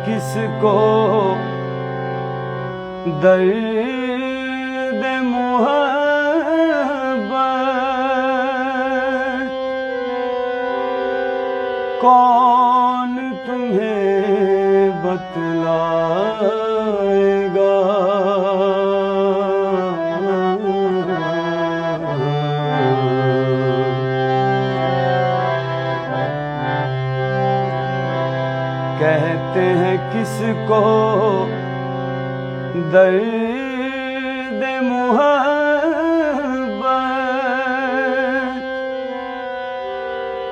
کس کو درد محبت، کون تمہیں بتلائے گا؟ کہتے ہیں کس کو درد محبت،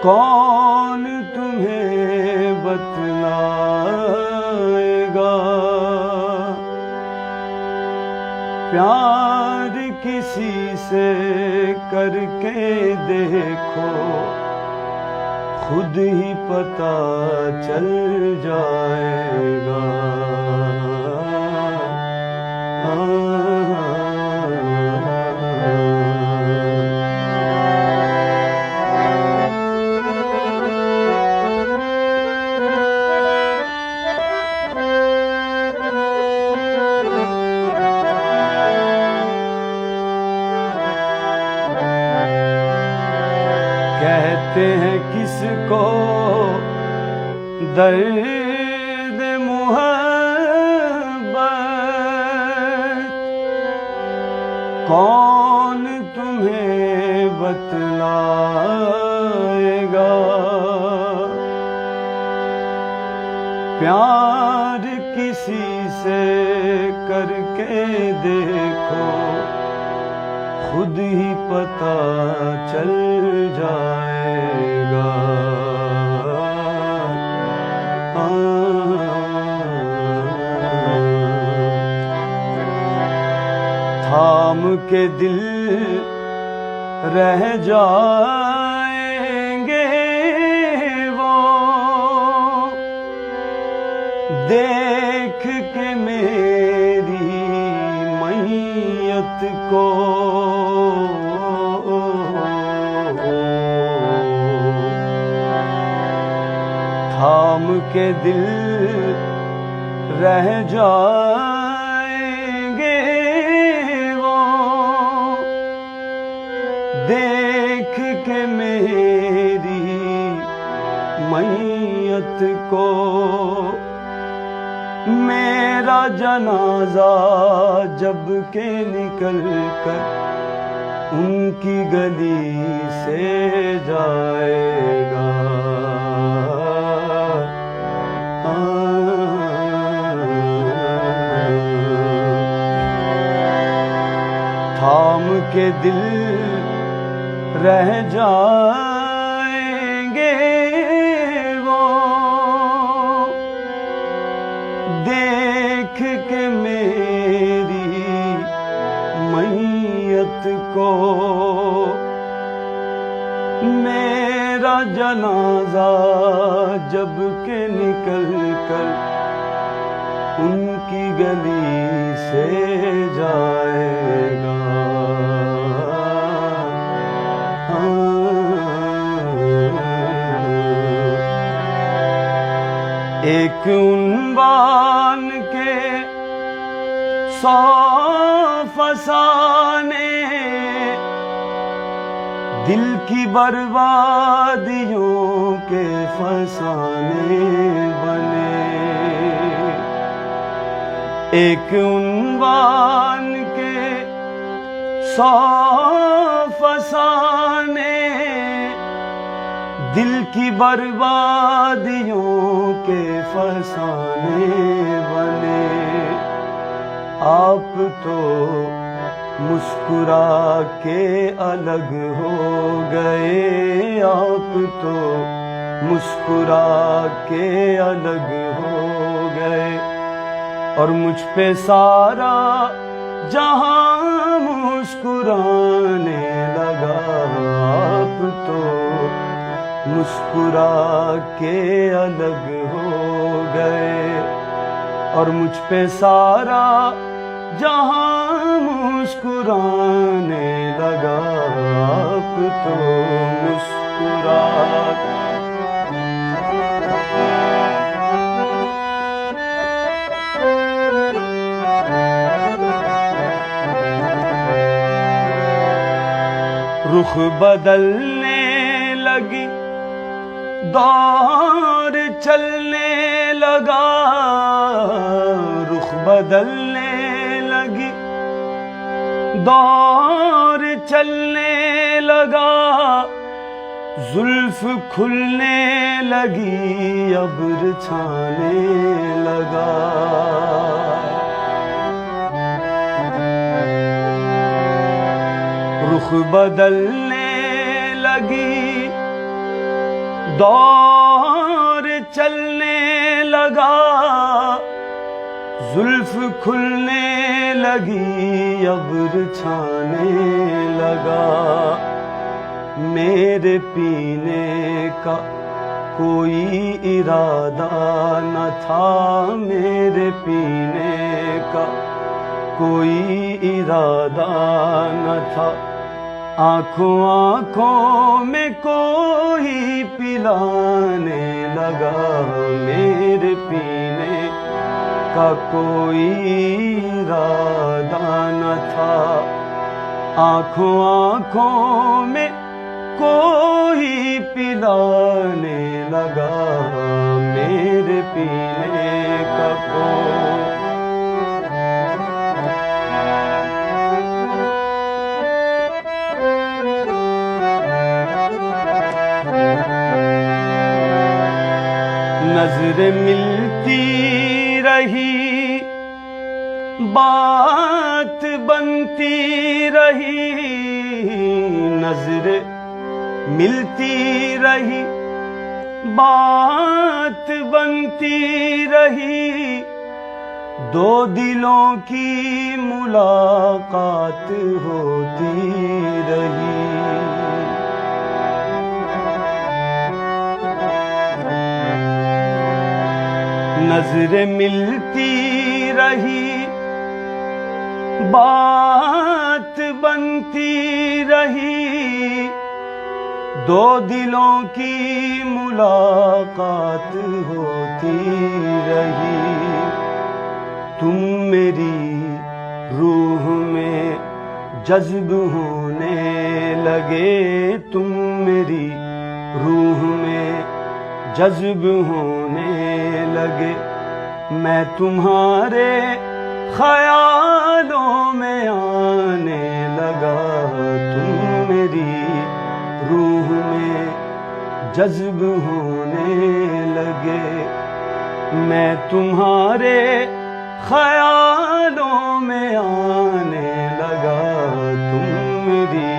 کون تمہیں بتلائے گا؟ پیار کسی سے کر کے دیکھو، خود ہی پتہ چل جائے گا۔ کہتے ہیں کس کو درد محبت، کون تمہیں بتلائے گا؟ پیار کسی سے کر کے دیکھو، خود ہی پتہ چل جائے گا۔ تھام کے دل رہ جائیں گے وہ، دیکھ کے میری میت کو۔ تھام کے دل رہ جائیں گے وہ، دیکھ کے میری میت کو۔ میرا جنازہ جب کہ نکل کر ان کی گلی سے جائے گا، تھام کے دل رہ جائیں گے وہ، دیکھ کے میری میت کو۔ میرا جنازہ جب کہ نکل کر ان کی گلی سے جائے گا، ایک عنوان کے 100 فسانے، دل کی بربادیوں کے فسانے بنے۔ ایک عنوان کے 100 فسانے، دل کی بربادیوں کے فسانے بنے۔ آپ تو مسکرا کے الگ ہو گئے، آپ تو مسکرا کے الگ ہو گئے، اور مجھ پہ سارا جہاں مسکرانے لگا۔ آپ تو مسکرا کے الگ ہو گئے، اور مجھ پہ سارا جہاں مسکرانے لگا۔ آپ تو مسکرا رخ بدلنے لگی، دور چلنے لگا، رخ بدلنے لگی، دور چلنے لگا، زلف کھلنے لگی، ابر چھانے لگا۔ رخ بدلنے لگی، دور چلنے لگا، زلف کھلنے لگی، ابر چھانے لگا۔ میرے پینے کا کوئی ارادہ نہ تھا، میرے پینے کا کوئی ارادہ نہ تھا، آنکھوں آنکھوں میں کوئی پلانے لگا، میرے پینے کا کوئی ارادہ نہ تھا، آنکھوں آنکھوں میں کوئی پلانے لگا، میرے پینے کا کوئی۔ نظر ملتی رہی، بات بنتی رہی، نظر ملتی رہی، بات بنتی رہی، دو دلوں کی ملاقات ہوتی رہی۔ نظر ملتی رہی، بات بنتی رہی، دو دلوں کی ملاقات ہوتی رہی۔ تم میری روح میں جذب ہونے لگے، تم میری روح میں جذب ہونے لگے، میں تمہارے خیالوں میں آنے لگا، تم میری روح میں جذب ہونے لگے، میں تمہارے خیالوں میں آنے لگا، تم میری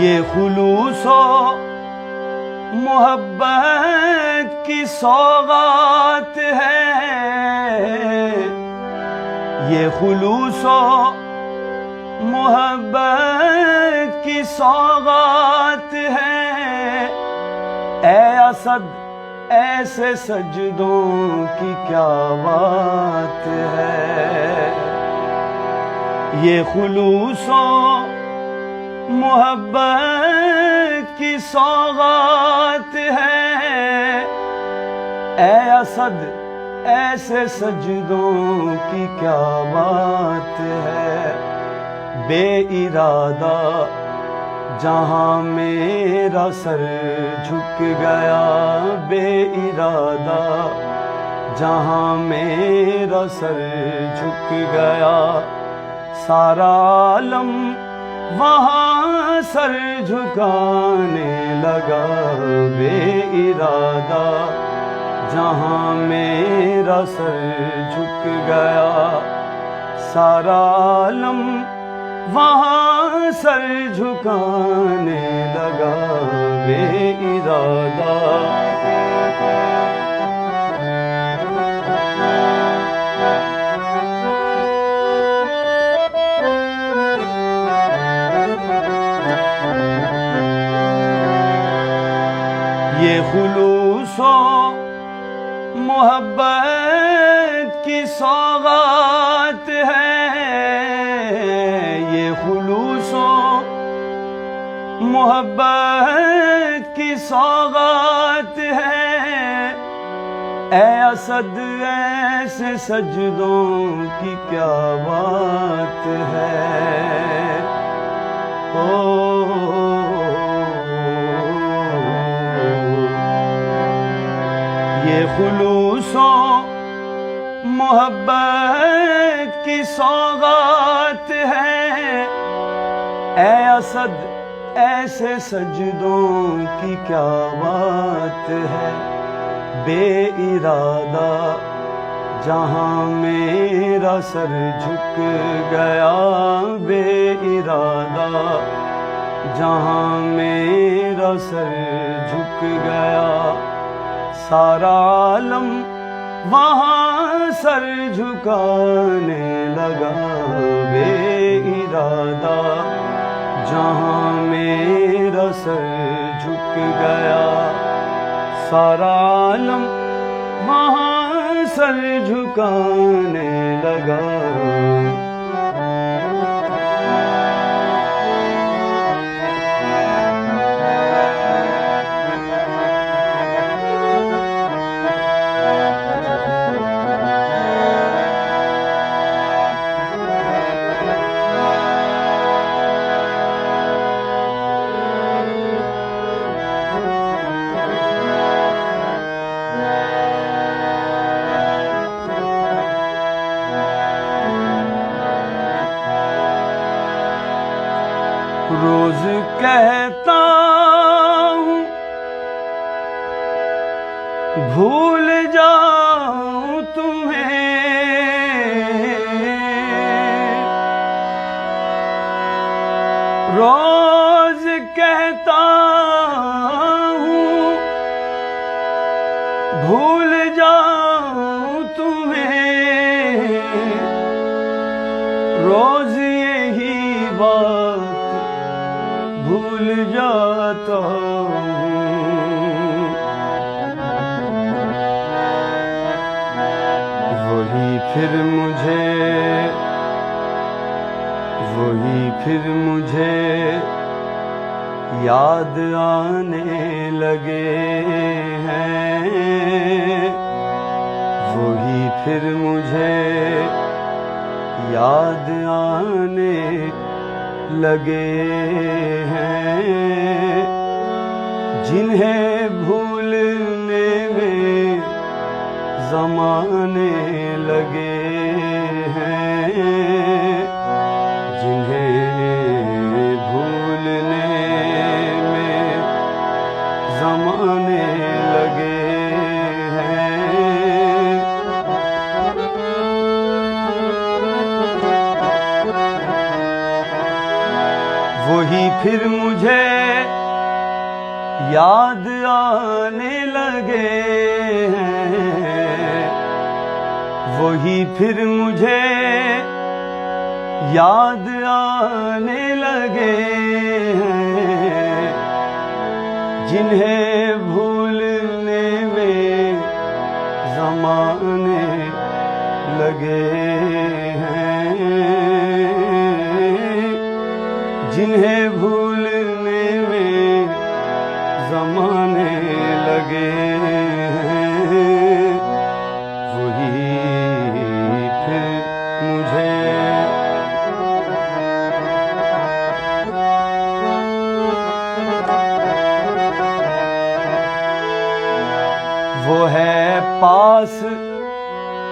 یہ خلوص و محبت کی سوغات ہے، یہ خلوص و محبت کی سوغات ہے، اے اسد ایسے سجدوں کی کیا بات ہے، یہ خلوص و محبت کی سوغات ہے، اے اسد ایسے سجدوں کی کیا بات ہے، بے ارادہ جہاں میرا سر جھک گیا، بے ارادہ جہاں میرا سر جھک گیا، سارا عالم وہاں سر جھکانے لگا، بے ارادہ جہاں میرا سر جھک گیا، سارا عالم وہاں سر جھکانے لگا، بے ارادہ۔ یہ خلوص و محبت کی سوغات ہے، یہ خلوص و محبت سوغات ہے، اے اسد ایسے سجدوں کی کیا بات ہے۔ یہ خلوص و محبت کی سوغات ہے، اے اسد ایسے سجدوں کی کیا بات ہے۔ بے ارادہ جہاں میرا سر جھک گیا، بے ارادہ جہاں میرا سر جھک گیا، سارا عالم وہاں سر جھکانے لگا۔ بے ارادہ جہاں میرا سر جھک گیا، سارا عالم وہاں سر جھکانے لگا۔ روز کہتا ہوں بھول جاؤں تمہیں، روز کہتا ہوں بھول جاؤں تمہیں، روز یہی بات بھول جاتا ہوں۔ وہی پھر مجھے یاد آنے لگے ہیں، وہی پھر مجھے یاد آنے لگے ہیں، جنہیں بھولنے میں زمانے لگے ہیں، جنہیں بھولنے میں زمانے لگے ہیں۔ وہی پھر مجھے یاد آنے لگے ہیں، وہی پھر مجھے یاد آنے لگے ہیں، جنہیں بھولنے میں زمانے لگے ہیں، جنہیں بھولنے میں زمانے لگے ہیں۔ وہی پھر مجھے وہ ہے پاس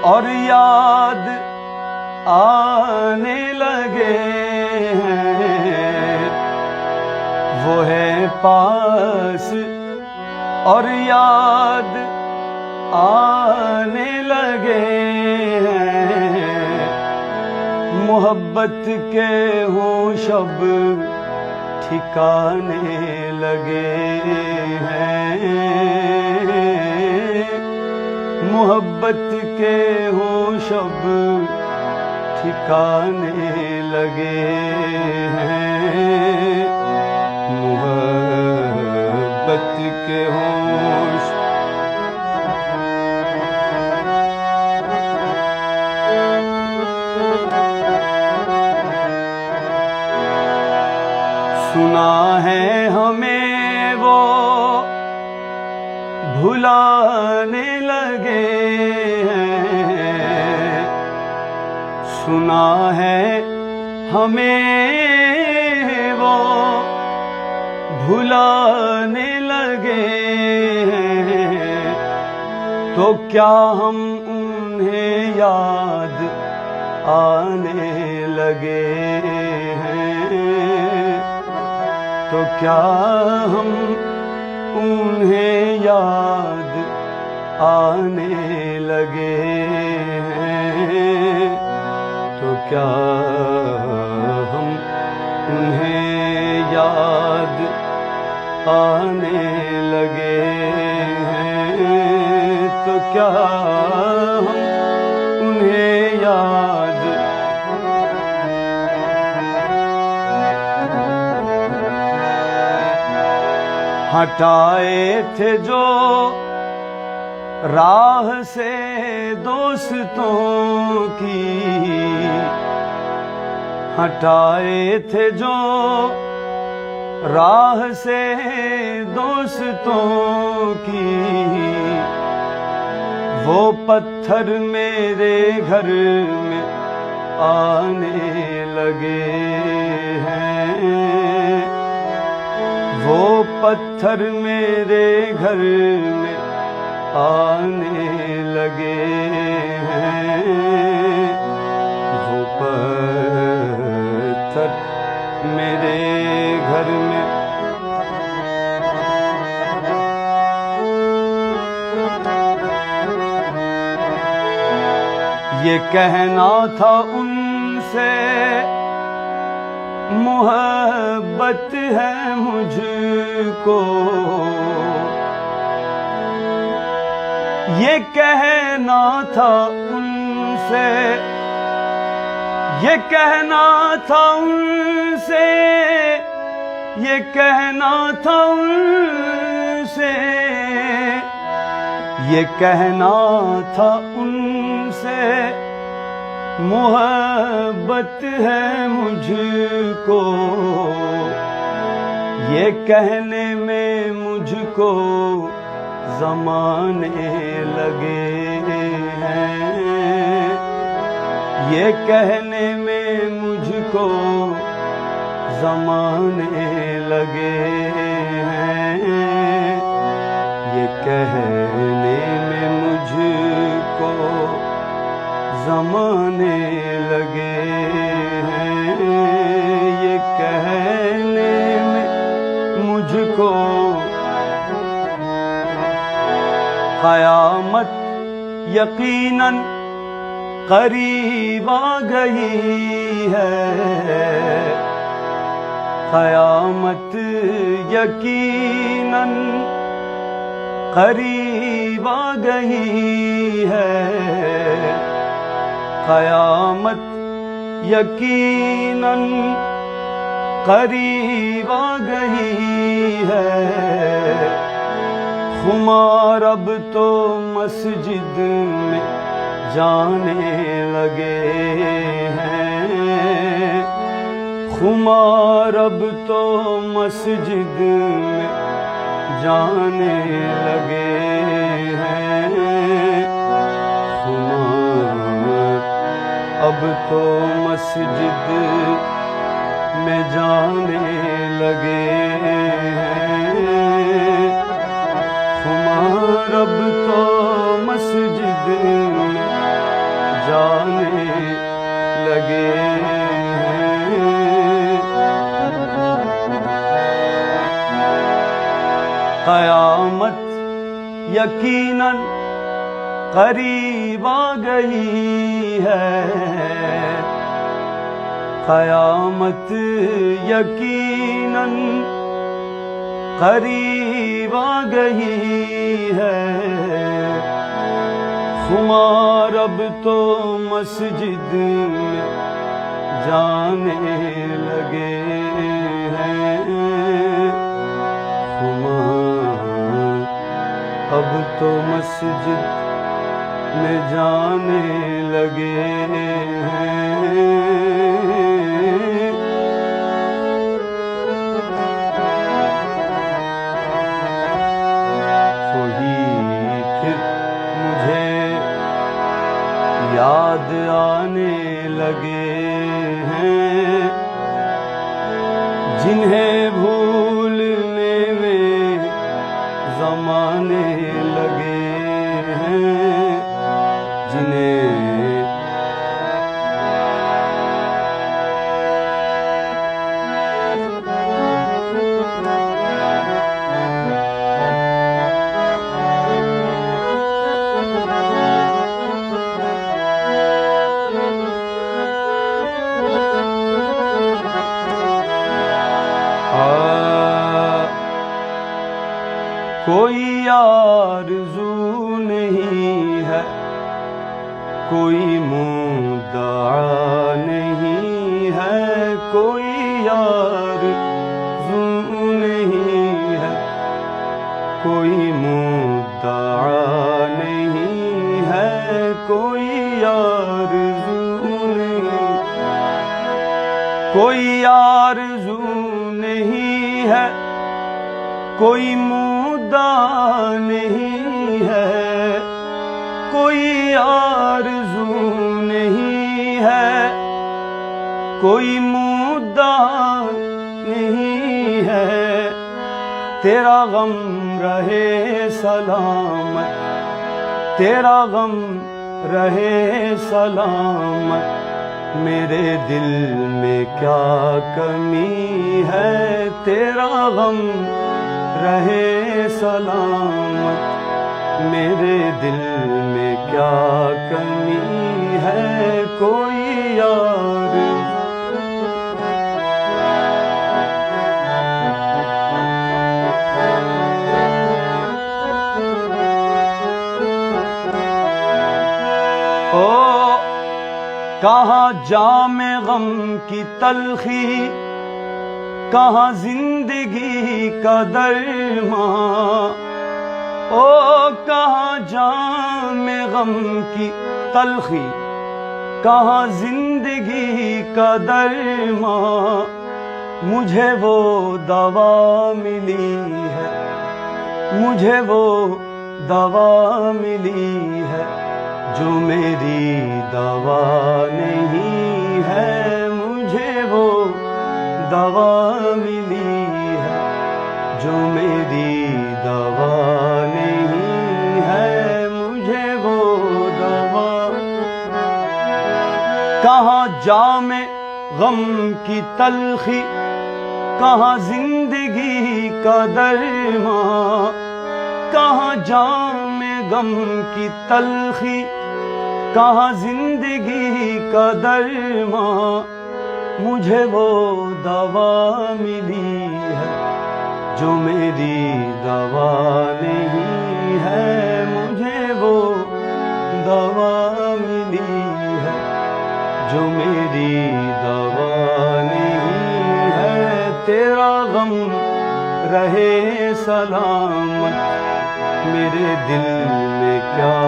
اور یاد آنے لگے ہیں، وہ ہے پاس اور یاد آنے لگے ہیں، محبت کے ہوں شب ٹھکانے لگے ہیں، محبت کے ہوں شب ٹھکانے لگے ہیں، محبت کے ہوش سنا ہے ہمیں وہ بھلانے لگے ہیں، سنا ہے ہمیں وہ بھلانے لگے ہیں، تو کیا ہم انہیں یاد آنے لگے ہیں، تو کیا ہم انہیں یاد آنے لگے ہیں، تو کیا ہم انہیں یاد آنے لگے ہیں، تو کیا ہم انہیں یاد ہٹائے تھے جو راہ سے دوستوں کی، ہٹائے تھے جو راہ سے دوستوں کی، وہ پتھر میرے گھر میں آنے لگے ہیں، وہ پتھر میرے گھر میں آنے لگے ہیں، وہ پتھر میرے گھر میں یہ کہنا تھا ان سے محبت ہے مجھ کو، یہ کہنا تھا ان سے، یہ کہنا تھا ان سے، یہ کہنا تھا ان سے، یہ کہنا تھا ان سے محبت ہے مجھ کو، یہ کہنے میں مجھ کو زمانے لگے ہیں، یہ کہنے میں مجھ کو زمانے لگے ہیں، یہ کہنے میں مجھ کو زمانے لگے ہیں، یہ کہنے میں مجھ کو قیامت یقیناً قریب آ گئی ہے، قیامت یقیناً قریب آ گئی ہے، قیامت یقیناً قریب آ گئی ہے، خمار اب تو مسجد میں جانے لگے ہیں، خمار اب تو مسجد میں جانے لگے ہیں، خمار اب تو مسجد میں جانے لگے ہیں، خمار اب تو مسجد میں جانے لگے ہیں، قیامت یقیناً قریب آ گئی ہے، قیامت یقیناً قریب آ گئی ہے، خمار اب تو مسجد میں جانے لگے ہیں، خمار اب تو مسجد میں جانے لگے ہیں، وہی جنہیں بھولنے میں زمانے لگے ہیں، جنہیں کوئی آرزو نہیں ہے، کوئی مدعا نہیں ہے، کوئی آرزو نہیں ہے، کوئی مدعا نہیں ہے، کوئی آرزو نہیں، کوئی آرزو نہیں ہے، کوئی مدعا نہیں ہے، کوئی آرزو نہیں ہے، کوئی مدعا نہیں ہے، تیرا غم رہے سلامت، تیرا غم رہے سلامت، میرے دل میں کیا کمی ہے، تیرا غم رہے سلامت، میرے دل میں کیا کمی ہے، کوئی یار کہاں جام غم کی تلخی، کہاں زندگی کا درماں، او کہاں جام غم کی تلخی، کہاں زندگی کا درماں، مجھے وہ دوا ملی ہے، مجھے وہ دوا ملی ہے، جو میری دوا نہیں ہے، مجھے وہ دوا ملی ہے، جو میری دوا نہیں ہے، مجھے وہ دوا۔ کہاں جام غم کی تلخی، کہاں زندگی کا درماں، کہاں جام غم کی تلخی، کہاں زندگی کا درماں، مجھے وہ دوا ملی ہے، جو میری دوا نہیں ہے، مجھے وہ دوا ملی ہے، جو میری دوا نہیں ہے، تیرا غم رہے سلامت، میرے دل میں کیا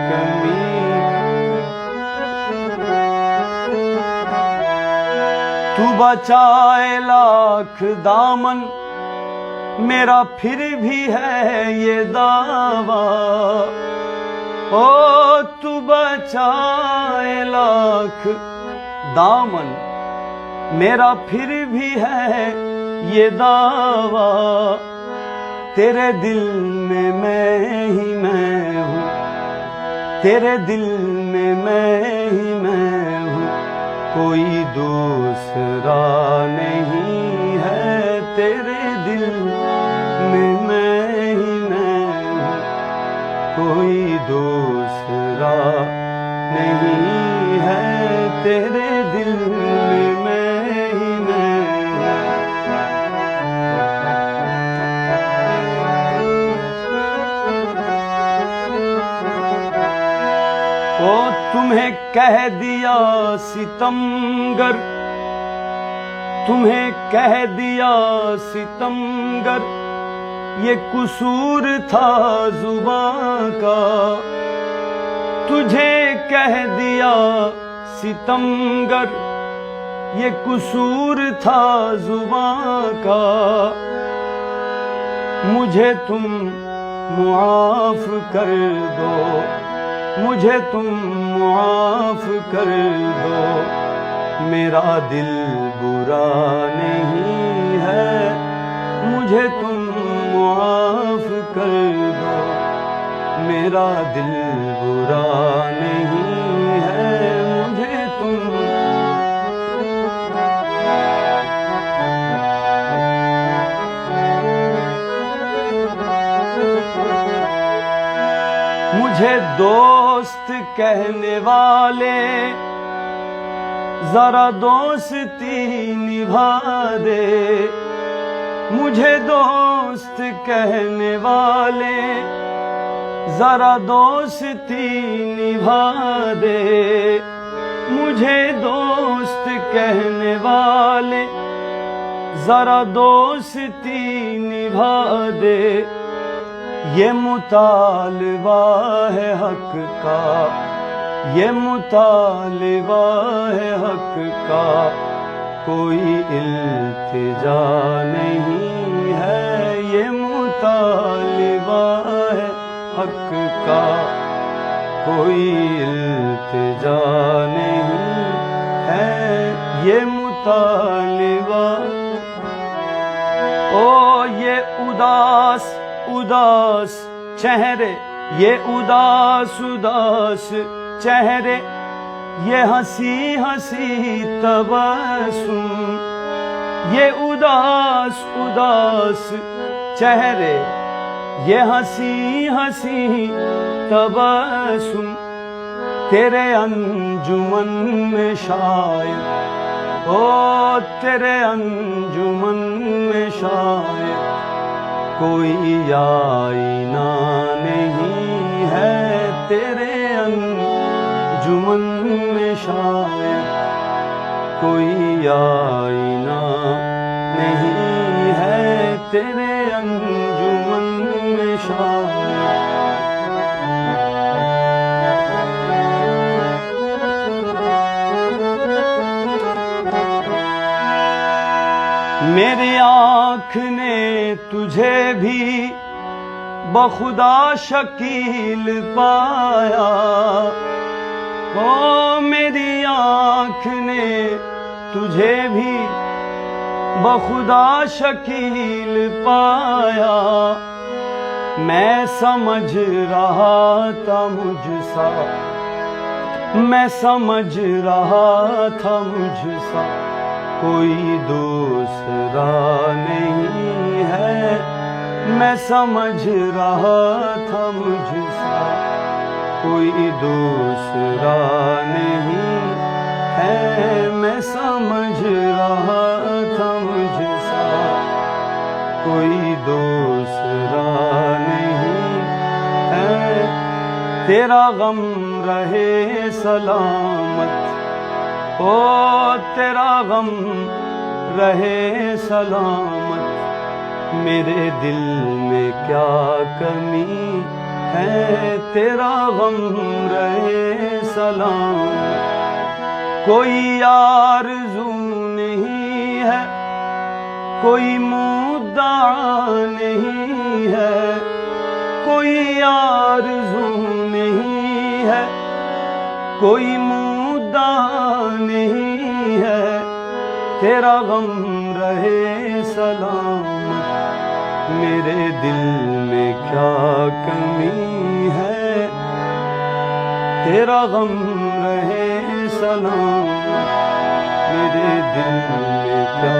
کمی، تو بچائے لاکھ دامن، میرا پھر بھی ہے یہ دعویٰ، او تو بچائے لاکھ دامن، میرا پھر بھی ہے یہ دعویٰ، تیرے دل میں ہی میں ہوں، تیرے دل میں ہی میں ہوں، کوئی دوسرا نہیں ہے، تیرے دل میں ہی میں ہوں، کوئی دوسرا نہیں ہے، تیرے دل میں ہی میں ہوں۔ او تمہیں کہہ دیا ستمگر، تمہیں کہہ دیا ستمگر، یہ قصور تھا زباں کا، تجھے کہہ دیا ستمگر، یہ قصور تھا زباں کا، مجھے تم معاف کر دو، مجھے تم معاف کر دو، میرا دل برا نہیں ہے، مجھے تم معاف کر دو، میرا دل برا نہیں ہے، مجھے تم مجھے دوست کہنے والے ذرا دوستی نبھا دے، مجھے دوست کہنے والے ذرا دوستی نبھا دے، مجھے دوست کہنے والے ذرا دوستی نبھا دے، یہ مطالبہ ہے حق کا، یہ مطالبہ ہے حق کا، کوئی التجا نہیں ہے، یہ مطالبہ ہے حق کا، کوئی التجا نہیں ہے، یہ مطالبہ۔ او یہ اداس اداس چہرے، یہ اداس اداس چہرے، یہ ہنسی ہنسی تبسم، یہ اداس اداس چہرے، یہ ہنسی ہنسی تبسم، تیرے انجمن میں شاید، او تیرے انجمن میں شاید کوئی آئینہ نہیں ہے، تیرے انجمن میں شاید کوئی آئینہ نہیں ہے، تیرے انجمن میں شاید۔ میری آنکھ نے تجھے بھی بخدا شکیل پایا، او میری آنکھ نے تجھے بھی بخدا شکیل پایا، میں سمجھ رہا تھا مجھ سا، میں سمجھ رہا تھا مجھ سا کوئی دوسرا نہیں ہے، میں سمجھ رہا تھا مجھ سا کوئی دوسرا نہیں ہے، میں سمجھ رہا تھا مجھ سا کوئی دوسرا نہیں ہے، تیرا غم رہے سلامت، او تیرا غم رہے سلامت، میرے دل میں کیا کمی ہے، تیرا غم رہے سلامت، کوئی آرزو نہیں ہے، کوئی مدعا نہیں ہے، کوئی آرزو نہیں ہے، کوئی مدعا نہیں ہے، تیرا غم رہے سلامت، میرے دل میں کیا کمی ہے، تیرا غم رہے سلامت، میرے دل میں کیا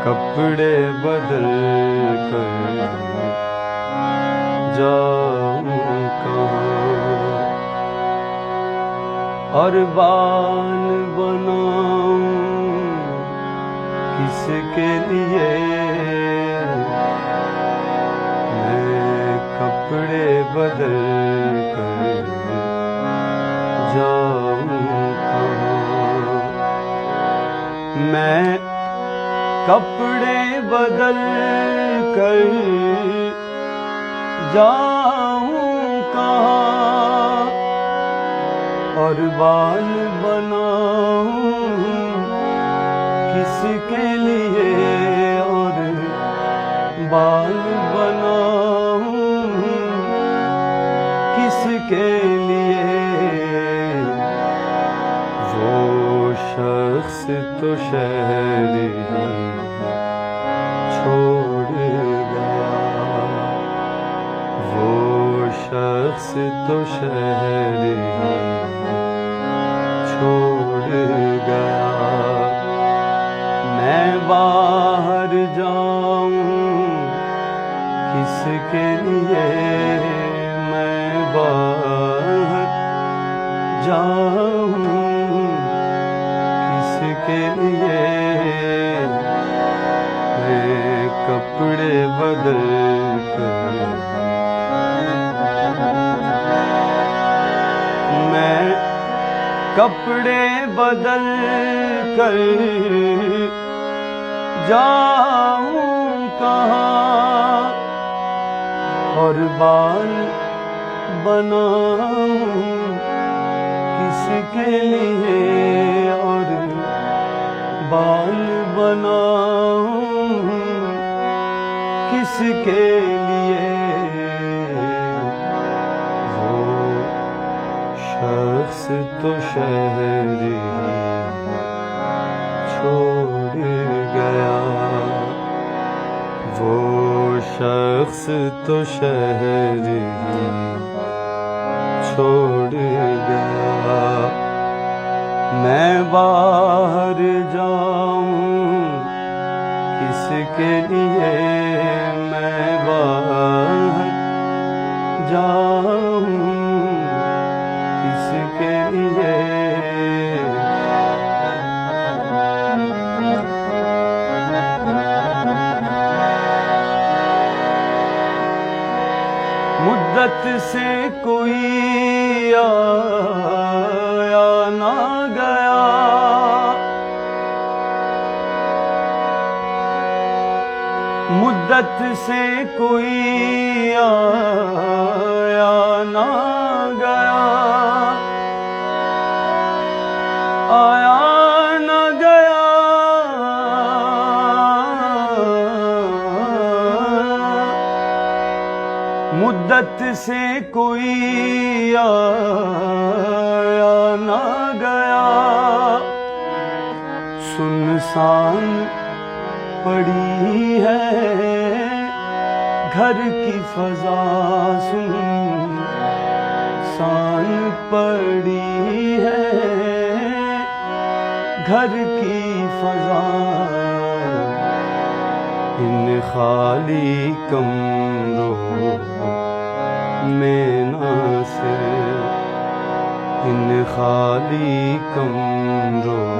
کپڑے بدل کر جاؤں کہاں، اربان بناؤں کس کے لیے، میں کپڑے بدل کر جاؤں کہاں؟ میں کپڑے بدل کر جاؤں کہاں؟ اور بال بناؤں کس کے لیے؟ اور بال بناؤں کس کے لیے؟ وہ شخص تو شہر ہی چھوڑ گیا، وہ شخص تو شہر ہی چھوڑ گیا۔ میں باہر جاؤں کس کے لیے؟ میں باہر جاؤں کس کے لیے؟ میں کپڑے بدل کر، میں کپڑے بدل کر جاؤں کہاں؟ اور بال بناؤں کس کے لیے؟ اور بال بناؤں کس کے لیے؟ وہ شخص تو شہر ہی چھوڑ گیا، وہ شخص تو شہر ہی چھوڑ گیا۔ میں باہر جاؤں کس کے لیے؟ میں باہر جاؤں کس کے لیے؟ مدت سے کوئی آیا نہ گیا، مدت سے کوئی آیا نہ گیا، آیا نہ گیا۔ مدت سے کوئی آیا نہ گیا، سنسان پڑی ہے گھر کی فضا، سنسان پڑی ہے گھر کی فضا۔ ان خالی کمروں میں نہ صرف، ان خالی کمروں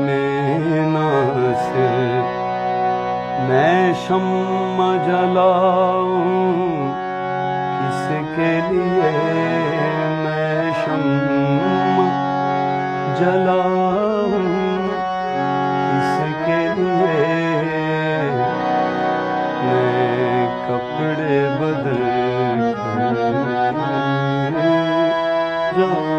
میں نہ صرف میں شمع جلاؤں کس کے لیے؟ میں شمع جلاؤں کس کے لیے؟ میں کپڑے بدل کر جاؤں